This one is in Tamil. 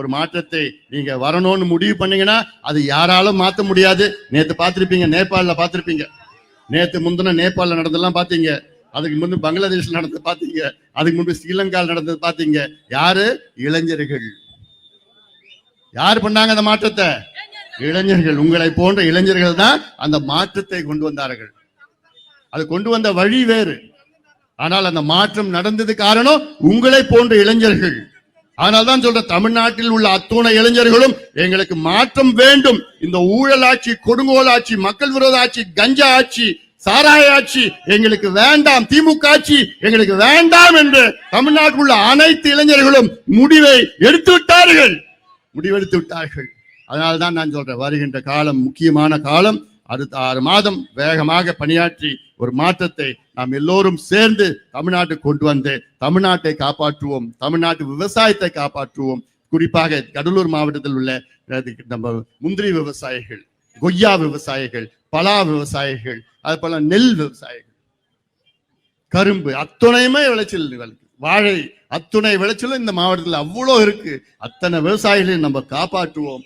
ஒரு மாற்றத்தை நீங்க வரணும்னு முடிவு பண்ணீங்கன்னா அது யாராலும் மாற்ற முடியாது. நேத்து பார்த்திருப்பீங்க, நேபாளில பார்த்திருப்பீங்க, நேத்து முந்தின நேபாளில் நடந்ததெல்லாம் பார்த்தீங்க, அதுக்கு முன்பு பங்களாதேஷ்ல நடந்தது பார்த்தீங்க, அதுக்கு முன்பு ஸ்ரீலங்காவில் நடந்தது பார்த்தீங்க. யாரு? இளைஞர்கள். யார் பண்ணாங்க அந்த மாற்றத்தை? இளைஞர்கள். உங்களை போன்ற இளைஞர்கள் தான் அந்த மாற்றத்தை கொண்டு வந்தார்கள். அது கொண்டு வந்த வழி வேறு, ஆனால் அந்த மாற்றம் நடந்தது காரணம் உங்களை போன்ற இளைஞர்கள். அதனால்தான் சொல்ற, தமிழ்நாட்டில் உள்ள அத்துணை இளைஞர்களும் எங்களுக்கு மாற்றம் வேண்டும். இந்த ஊழல் ஆட்சி, கொடுங்கோல் ஆட்சி, மக்கள் விரோத ஆட்சி, கஞ்சா ஆட்சி, சாராய ஆட்சி எங்களுக்கு வேண்டாம், திமுக ஆட்சி எங்களுக்கு வேண்டாம் என்று தமிழ்நாட்டில் உள்ள அனைத்து இளைஞர்களும் முடிவை எடுத்து விட்டார்கள், முடிவெடுத்து விட்டார்கள். அதனால்தான் நான் சொல்றேன், வருகின்ற காலம் முக்கியமான காலம். அடுத்த 6 மாதம் வேகமாக பணியாற்றி ஒரு மாற்றத்தை நாம் எல்லோரும் சேர்ந்து தமிழ்நாட்டுக்கு கொண்டு வந்து தமிழ்நாட்டை காப்பாற்றுவோம், தமிழ்நாட்டு விவசாயத்தை காப்பாற்றுவோம். குறிப்பாக கடலூர் மாவட்டத்தில் உள்ள நம்ம முந்திரி விவசாயிகள், கொய்யா விவசாயிகள், பலா விவசாயிகள், அது போல நெல் விவசாயிகள், கரும்பு, அத்துணையுமே விளைச்சல், வாழை, அத்துணை விளைச்சலும் இந்த மாவட்டத்தில் அவ்வளோ இருக்கு. அத்தனை விவசாயிகளையும் நம்ம காப்பாற்றுவோம்.